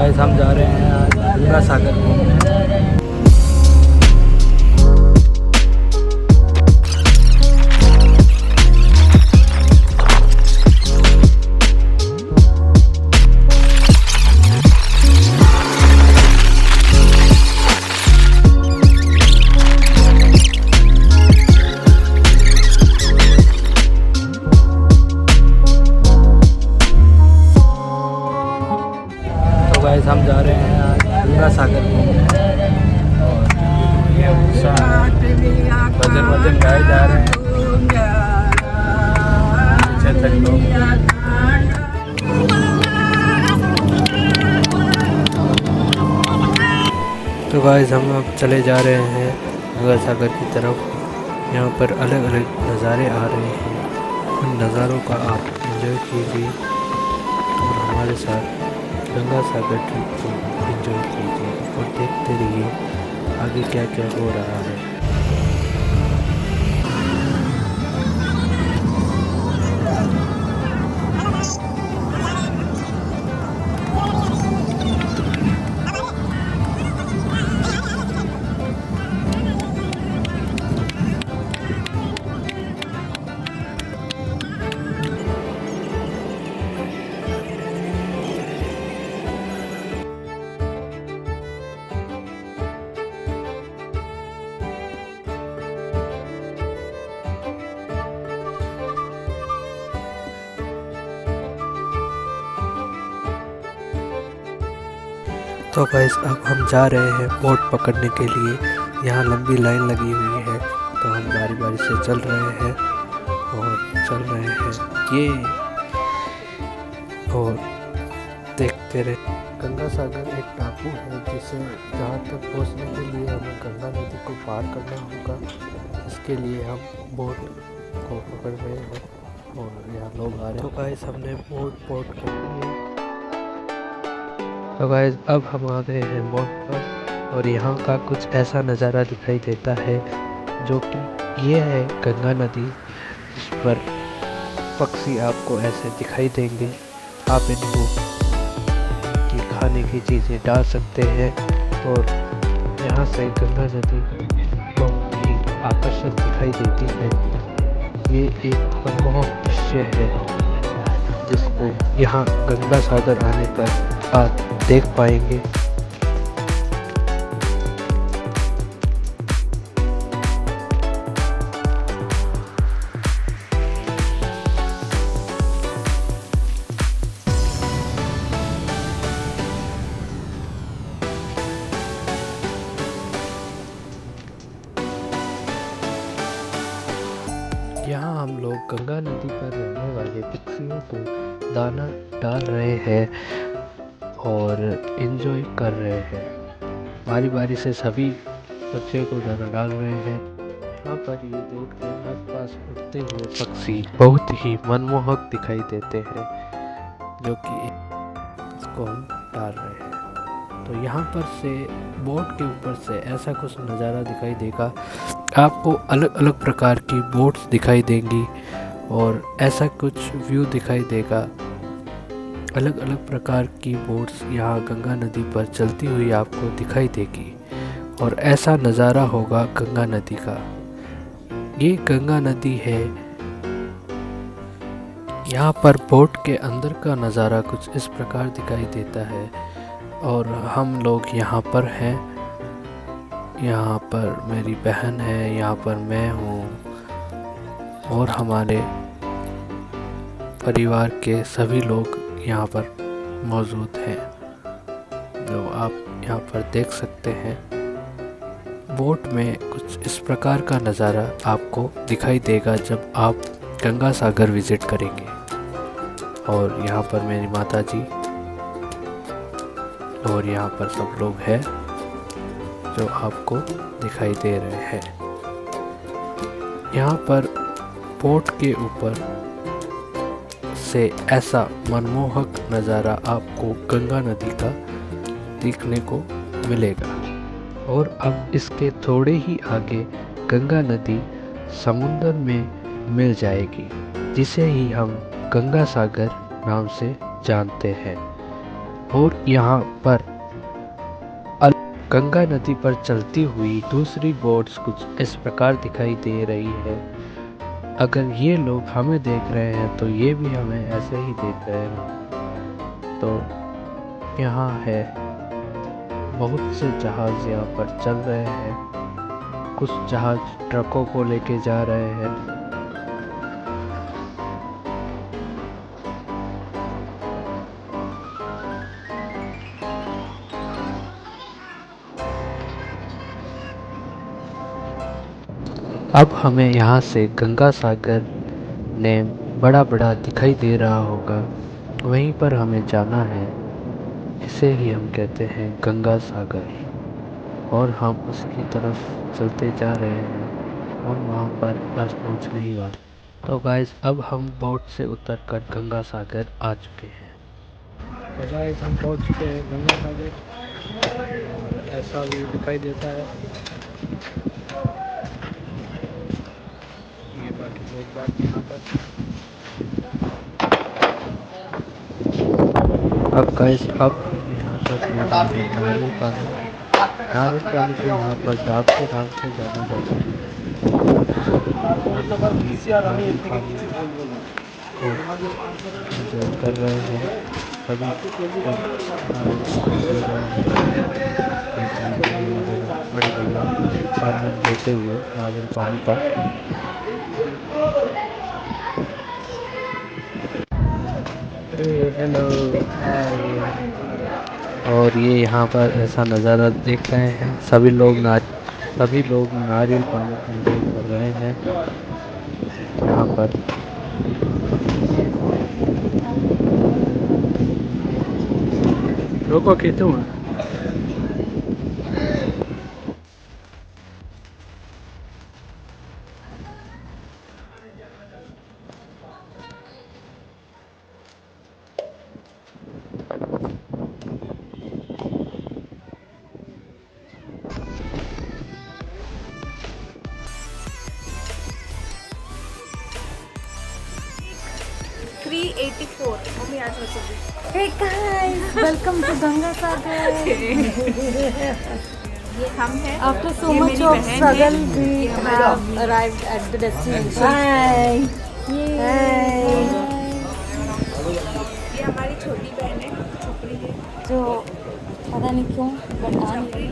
Guys हम जा रहे हैं आज गंगा सागर घूमने। गाइस हम जा रहे हैं आज गंगा सागर घूमने और भजन गाए जा रहे हैं पीछे तक लोग। तो गाइस हम अब चले जा रहे हैं गंगा सागर की तरफ। यहाँ पर अलग अलग नज़ारे आ रहे हैं, उन नज़ारों का आप एंजॉय कीजिए और हमारे साथ गंगा सागर ट्रिप को एंजॉय कीजिए और देखते रहिए आगे क्या क्या हो रहा है। तो गाइस अब हम जा रहे हैं बोट पकड़ने के लिए। यहाँ लंबी लाइन लगी हुई है तो हम बारी बारी से चल रहे हैं ये और देखते रहे। गंगा सागर एक टापू है जिसे जहाँ तक पहुँचने के लिए हमें गंगा नदी को पार करना होगा। इसके लिए हम बोट को पकड़ रहे हैं और यहाँ लोग आ रहे हैं। तो गाइस हमने बोट कर ली। तो गाइस अब हम आ गए हैं बोट पर और यहाँ का कुछ ऐसा नज़ारा दिखाई देता है जो कि ये है गंगा नदी। इस पर पक्षी आपको ऐसे दिखाई देंगे। आप इनको की खाने की चीज़ें डाल सकते हैं और यहाँ से गंगा नदी बहुत ही आकर्षक दिखाई देती है। ये एक मनमोहक दृश्य है जिसको यहाँ गंगा सागर आने पर आप देख पाएंगे। यहाँ हम लोग गंगा नदी पर रहने वाले पक्षियों को दाना डाल रहे हैं और एंजॉय कर रहे हैं। बारी बारी से सभी बच्चे को दाना डाल रहे हैं। यहाँ पर ये बोट के आसपास उड़ते हुए पक्षी बहुत ही मनमोहक दिखाई देते हैं जो कि इसको हम डाल रहे हैं। तो यहाँ पर से बोट के ऊपर से ऐसा कुछ नज़ारा दिखाई देगा। आपको अलग अलग प्रकार की बोट्स दिखाई देंगी और ऐसा कुछ व्यू दिखाई देगा। अलग अलग प्रकार की बोट्स यहाँ गंगा नदी पर चलती हुई आपको दिखाई देगी और ऐसा नज़ारा होगा गंगा नदी का। ये गंगा नदी है। यहाँ पर बोट के अंदर का नज़ारा कुछ इस प्रकार दिखाई देता है और हम लोग यहाँ पर हैं। यहाँ पर मेरी बहन है, यहाँ पर मैं हूँ और हमारे परिवार के सभी लोग यहाँ पर मौजूद हैं जो आप यहाँ पर देख सकते हैं। बोट में कुछ इस प्रकार का नज़ारा आपको दिखाई देगा जब आप गंगा सागर विज़िट करेंगे। और यहाँ पर मेरी माता जी और यहाँ पर सब लोग हैं जो आपको दिखाई दे रहे हैं। यहाँ पर बोट के ऊपर से ऐसा मनमोहक नज़ारा आपको गंगा नदी का देखने को मिलेगा। और अब इसके थोड़े ही आगे गंगा नदी समुद्र में मिल जाएगी जिसे ही हम गंगा सागर नाम से जानते हैं। और यहाँ पर गंगा नदी पर चलती हुई दूसरी बोट्स कुछ इस प्रकार दिखाई दे रही है। अगर ये लोग हमें देख रहे हैं तो ये भी हमें ऐसे ही देख रहे हैं। तो यहाँ है बहुत से जहाज यहाँ पर चल रहे हैं। कुछ जहाज ट्रकों को लेके जा रहे हैं। अब हमें यहाँ से गंगा सागर नेम बड़ा बड़ा दिखाई दे रहा होगा, वहीं पर हमें जाना है। इसे ही हम कहते हैं गंगा सागर और हम उसकी तरफ चलते जा रहे हैं और वहाँ पर बस पहुँचने ही वाले। तो गाइस अब हम बोट से उतरकर गंगा सागर आ चुके हैं। तो गाइस हम पहुँच चुके हैं गंगा सागर। ऐसा व्यू दिखाई देता है। ये बाकी लोग बात यहाँ पर। अब गाइस अब यहाँ पर नारियल पानी को यहाँ पर डालते डालते जाना जाता है। एंजॉय कर रहे हैं सभी बड़े भैया आनंद लेते हुए नारियल पानी का। हेलो। और ये यहाँ पर ऐसा नज़ारा देख रहे हैं। सभी लोग नारियल पानी एंजॉय कर रहे हैं यहाँ पर। रोको खींचूं। 384 मम्मी आज हो चुकी। Hey guys, welcome to Ganga Sagar. ये हम हैं। After so ये much मेरी of बहन struggle, है। we ये हमारा have arrived at the destination. Hi. Hi. ये हमारी छोटी बहन है, छुपड़ी है जो पता नहीं क्यों बट आ नहीं रही।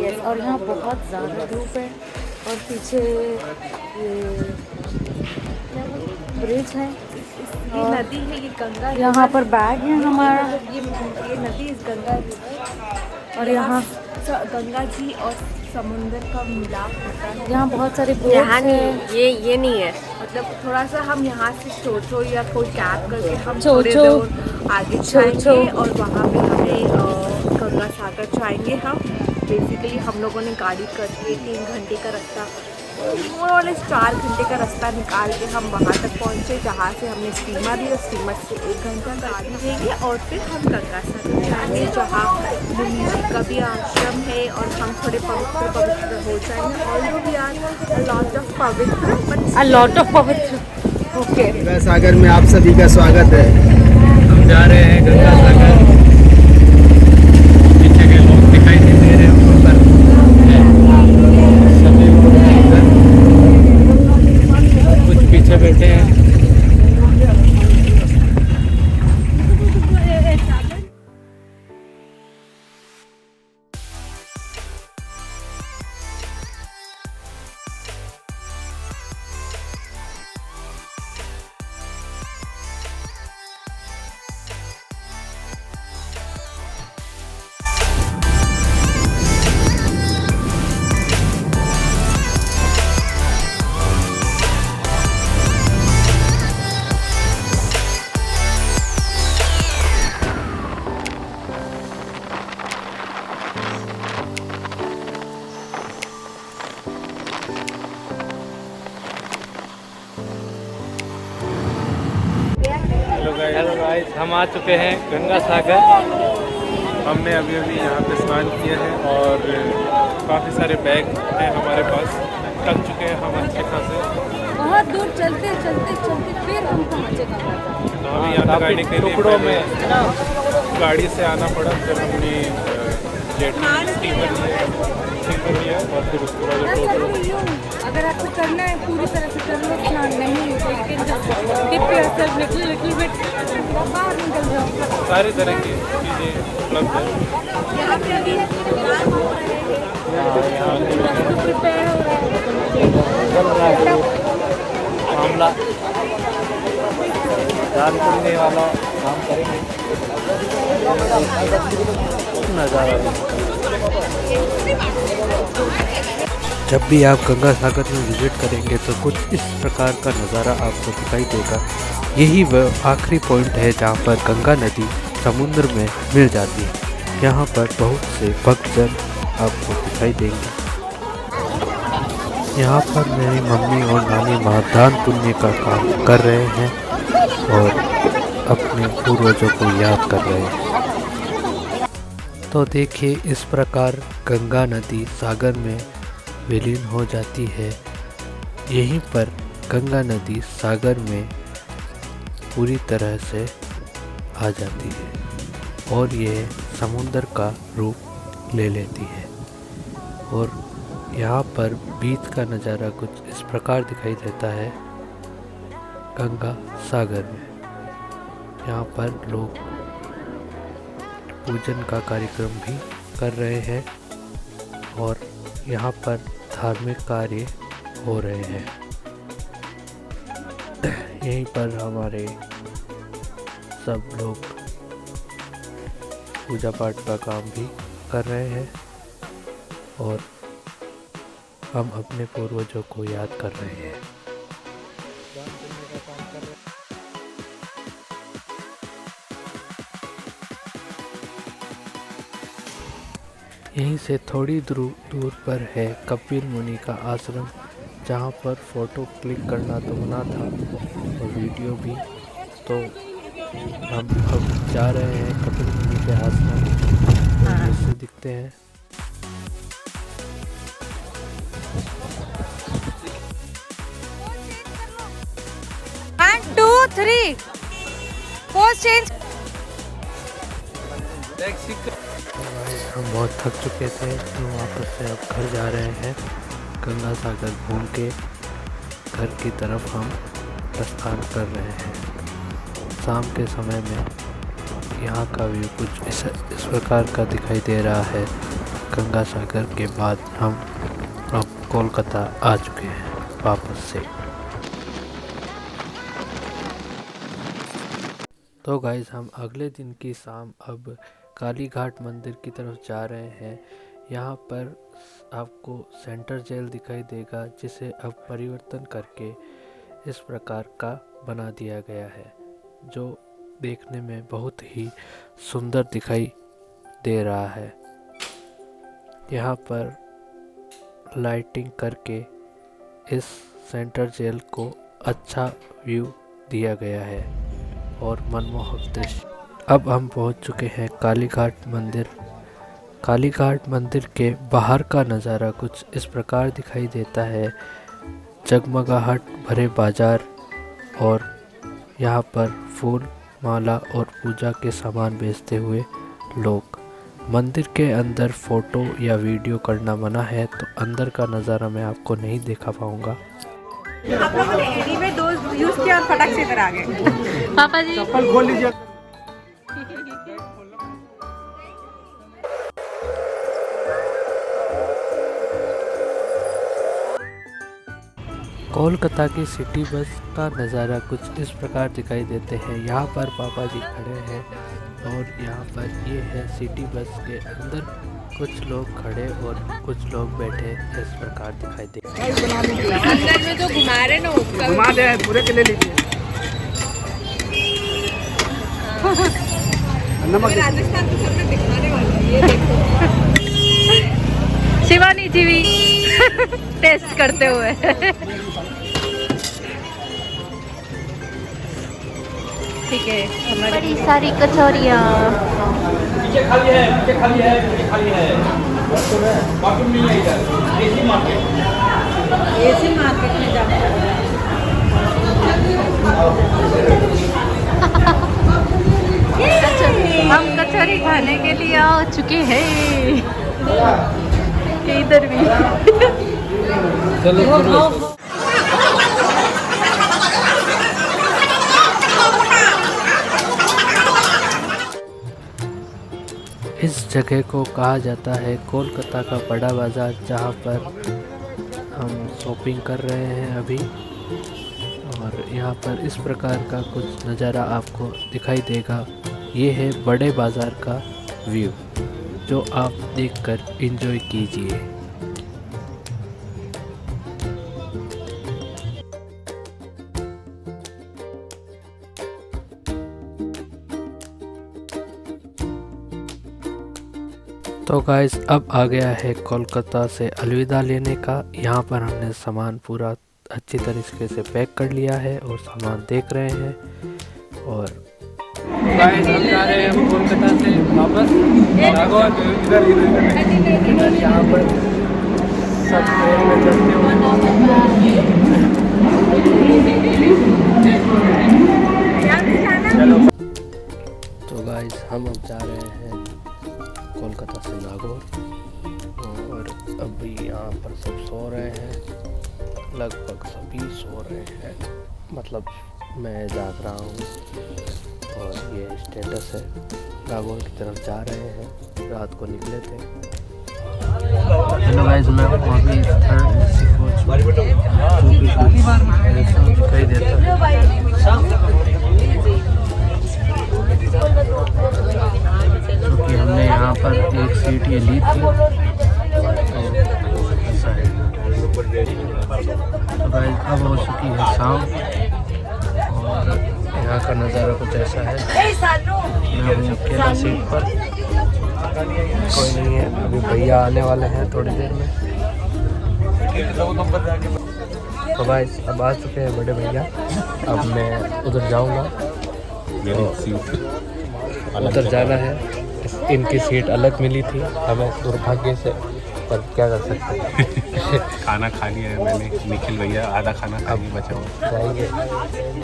Yes, और यहाँ बहुत ज़्यादा धूप है और पीछे ये ब्रिज है। ये नदी है, ये गंगा। यहाँ पर बैग है हमारा। ये नदी इस गंगा रिवर और यहाँ गंगा जी और समुंदर का मिलाप होता है। यहाँ बहुत सारे यहाँ बोट्स है। नहीं, ये नहीं है। मतलब थोड़ा सा हम यहाँ से छोटो या कोई कैब करके हम छोटो। थोड़े दूर आगे जाएंगे और वहाँ पे हमें गंगा सागर जाएंगे हम। बेसिकली हम लोगों ने गाड़ी करके 3 घंटे का रास्ता, और 4 घंटे का रास्ता निकाल के हम वहाँ तक पहुँचे, जहाँ से हमने स्टीमर लिया। स्टीमर से 1 घंटा गाड़ी लेंगे और फिर हम गंगा सागर जाएंगे, जहाँ मुनि जी का भी आश्रम है और हम थोड़े पवित्र हो जाएंगे। और भी यार A lot of पवित्र। ओके। गंगा सागर में आप सभी का स्वागत है। हम जा रहे हैं गंगा सागर। पीछे के लोग दिखाई नहीं दे रहे हैं ऊपर। सभी लोग कुछ पीछे बैठे हैं। हेलो गाइस, हम आ चुके हैं गंगा सागर। हमने अभी यहाँ पे स्नान किया है और काफ़ी सारे बैग हैं हमारे पास। थक चुके हैं हम अच्छे खासे। बहुत दूर चलते चलते चलते फिर हम पहुँचे गंगा सागर। तो अभी यहाँ तक आने के लिए टुकड़ों में गाड़ी से आना पड़ा, फिर हमने जेट स्टीमर लिया और फिर उसके बाद टोटल। अगर आपको करना है पूरी तरह से कर लो, स्नान नहीं बाहर निकल जाओ। सारे तरह की चीज़ें उपलब्ध हैं। मामला दान करने वाला काम करेंगे। नज़ारा जब भी आप गंगा सागर में विजिट करेंगे तो कुछ इस प्रकार का नज़ारा आपको दिखाई देगा। यही वह आखिरी पॉइंट है जहाँ पर गंगा नदी समुद्र में मिल जाती है। यहाँ पर बहुत से भक्तजन आपको दिखाई देंगे। यहाँ पर मेरी मम्मी और नानी माँ दान पुण्य का काम कर रहे हैं और अपने पूर्वजों को याद कर रहे हैं। तो देखिए इस प्रकार गंगा नदी सागर में विलीन हो जाती है। यहीं पर गंगा नदी सागर में पूरी तरह से आ जाती है और यह समुद्र का रूप ले लेती है। और यहाँ पर बीच का नज़ारा कुछ इस प्रकार दिखाई देता है गंगा सागर में। यहाँ पर लोग पूजन का कार्यक्रम भी कर रहे हैं और यहाँ पर धार्मिक कार्य हो रहे हैं। यहीं पर हमारे सब लोग पूजा पाठ का काम भी कर रहे हैं और हम अपने पूर्वजों को याद कर रहे हैं। यहीं से थोड़ी दूर पर है कपिल मुनि का आश्रम, जहाँ पर फ़ोटो क्लिक करना तो मना था और वीडियो भी। तो हम अब जा रहे हैं कपिल मुनि के आश्रम, जैसे दिखते हैं। One, two, three. Pose change. हम बहुत थक चुके थे तो वापस से अब घर जा रहे हैं। गंगा सागर घूम के घर की तरफ हम प्रस्थान कर रहे हैं। शाम के समय में यहाँ का व्यू कुछ इस प्रकार का दिखाई दे रहा है। गंगा सागर के बाद हम अब कोलकाता आ चुके हैं वापस से। तो गाइस हम अगले दिन की शाम अब काली घाट मंदिर की तरफ जा रहे हैं। यहाँ पर आपको सेंटर जेल दिखाई देगा, जिसे अब परिवर्तन करके इस प्रकार का बना दिया गया है, जो देखने में बहुत ही सुंदर दिखाई दे रहा है। यहाँ पर लाइटिंग करके इस सेंटर जेल को अच्छा व्यू दिया गया है और मनमोहक दृश्य। अब हम पहुंच चुके हैं काली घाट मंदिर। काली घाट मंदिर के बाहर का नज़ारा कुछ इस प्रकार दिखाई देता है। जगमगाहट भरे बाजार और यहाँ पर फूल माला और पूजा के सामान बेचते हुए लोग। मंदिर के अंदर फ़ोटो या वीडियो करना मना है, तो अंदर का नज़ारा मैं आपको नहीं दिखा पाऊँगा। आप लोगों ने एडी में डोज यूज़ किया और फटाक से इधर आ गए। पापा जी चप्पल खोल लीजिए। कोलकाता की सिटी बस का नज़ारा कुछ इस प्रकार दिखाई देते हैं। यहाँ पर पापा जी खड़े हैं और यहाँ पर ये है सिटी बस के अंदर कुछ लोग खड़े और कुछ लोग बैठे इस प्रकार दिखाई दे। अंदर में जो घुमा रहे ना घुमा दे, पूरे के ले लीजिए। नमक राजस्थान को सबने दिखाने वाला है, ये देखो। शिवानी जी भी टेस्ट करते हुए। ठीक है, बड़ी सारी कचौरियाँ। खाली है, खाली है, खाली है। बाथरूम नहीं है इधर, एसी मार्केट में जाना है। अच्छा हम कचौरी खाने के लिए आ चुके हैं। इधर भी चलो इस जगह को कहा जाता है कोलकाता का बड़ा बाज़ार, जहाँ पर हम शॉपिंग कर रहे हैं अभी। और यहाँ पर इस प्रकार का कुछ नज़ारा आपको दिखाई देगा। ये है बड़े बाज़ार का व्यू, जो आप देखकर एंजॉय कीजिए। तो गाइस अब आ गया है कोलकाता से अलविदा लेने का। यहाँ पर हमने सामान पूरा अच्छी तरीके से पैक कर लिया है और सामान देख रहे हैं। और गाइस हम जा रहे हैं कोलकाता से वापस नागौर। इधर यहाँ पर सब ट्रेन में चलते हुए चलो। तो गाइस हम अब जा रहे हैं कोलकाता से नागौर। और अभी यहाँ पर सब सो रहे हैं, लगभग सभी सो रहे हैं, मतलब मैं जाग रहा हूँ। और ये स्टेटस है, नागौर की तरफ जा रहे हैं, रात को निकले थे। हेलो गाइस, मैं अभी थर्ड एसी कोच दिखाई देता है। क्योंकि हमने यहाँ पर एक सीट ये ली थी, तो ऐसा है। तो गाइस अब हो चुकी है शाम और यहाँ का नज़ारा कुछ ऐसा है। मैं हूँ अकेला सीट पर, कोई नहीं है। अभी भैया आने वाले हैं थोड़ी देर में। तो गाइस अब आ चुके हैं बड़े भैया। अब मैं उधर जाऊँगा, उधर जाना है। इनकी सीट अलग मिली थी हमें दुर्भाग्य से, पर क्या कर सकते हैं। खाना खा लिया है मैंने, निखिल भैया आधा खाना खा के बचा हुआ। जाएंगे,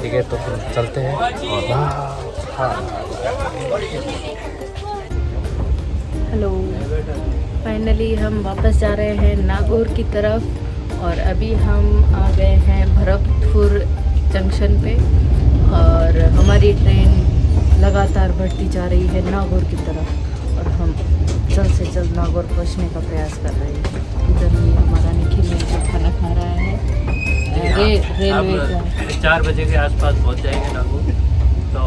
ठीक है, तो फिर चलते हैं। हेलो, फाइनली हम वापस जा रहे हैं नागौर की तरफ। और अभी हम आ गए हैं भरतपुर जंक्शन पे और हमारी ट्रेन लगातार बढ़ती जा रही है नागौर की तरफ। और हम जल्द से जल्द नागौर पहुंचने का प्रयास कर रहे हैं। इधर ही हमारा निखिल जो खाना खा रहा है रेलवे का। 4 बजे के आसपास पहुंच जाएंगे नागौर। तो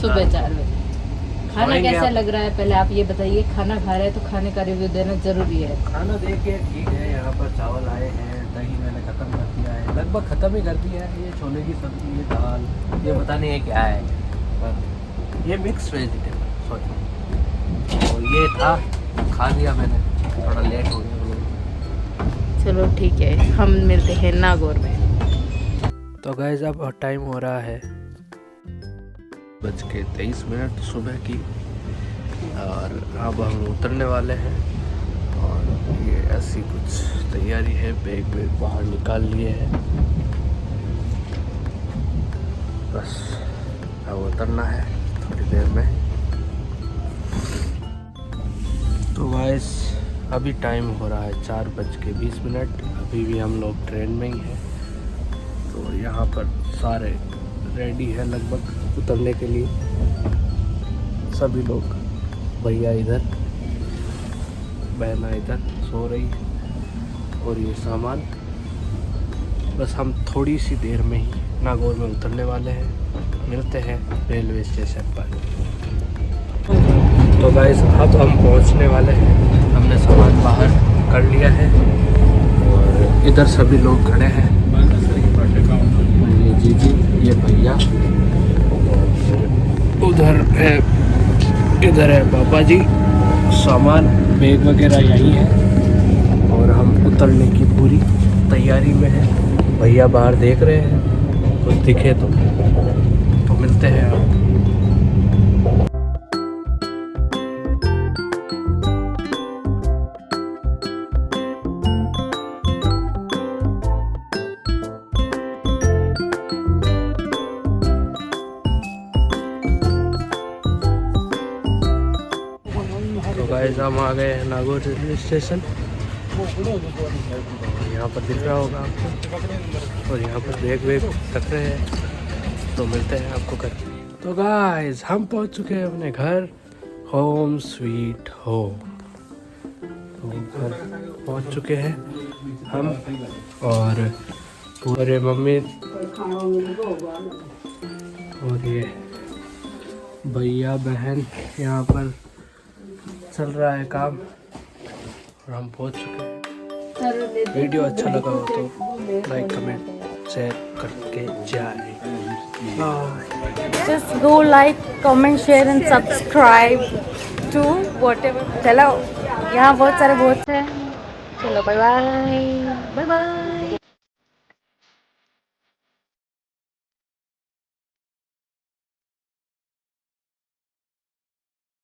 सुबह 4 बजे। खाना कैसा लग रहा है पहले आप ये बताइए। खाना खा रहे हैं तो खाने का रिव्यू देना ज़रूरी है। खाना देखिए ठीक है। यहाँ पर चावल आए हैं, दही मैंने ख़त्म कर दिया है, लगभग ख़त्म ही कर दिया है। ये छोले की सब्ज़ी, ये दाल, ये पता नहीं है क्या है, पर ये मिक्स वेजिटेबल सॉरी। और ये था, खा लिया मैंने, थोड़ा लेट हो गया। चलो ठीक है, हम मिलते हैं नागौर में। तो गाइस अब टाइम हो रहा है 9:23 सुबह की। और अब हम उतरने वाले हैं। और ये ऐसी कुछ तैयारी है, बैग बाहर निकाल लिए हैं, बस अब उतरना है थोड़ी देर में। तो गाइस अभी टाइम हो रहा है 4:20। अभी भी हम लोग ट्रेन में ही हैं। तो यहाँ पर सारे रेडी है लगभग उतरने के लिए, सभी लोग। भैया इधर, बहना इधर सो रही है। और ये सामान, बस हम थोड़ी सी देर में ही नागौर में उतरने वाले हैं। मिलते हैं रेलवे स्टेशन पर। तो गाइस अब हम पहुंचने वाले हैं। हमने सामान बाहर कर लिया है और इधर सभी लोग खड़े हैं। ये जीजी, ये भैया, उधर है, इधर है पापा जी। सामान बैग वगैरह यहीं है और हम उतरने की पूरी तैयारी में हैं। भैया बाहर देख रहे हैं, कुछ दिखे तो मिलते हैं आप। गाइस हम आ गए हैं नागौर रेलवे स्टेशन। यहाँ पर दिख रहा होगा आपको, और यहाँ पर बैग रख रहे हैं, तो मिलते हैं आपको घर। तो गाइस हम पहुँच चुके हैं अपने घर, होम स्वीट होम। तो घर पहुँच चुके हैं हम, और पूरे मम्मी और ये भैया बहन यहाँ पर चल रहा है काम, और हम पहुँच चुके हैं। वीडियो अच्छा लगा हो तो लाइक कमेंट शेयर करके जाए। Just go like, comment, share and subscribe to whatever. चलो यहाँ बहुत सारे बहुत हैं, चलो बाय बाय बाय बाय।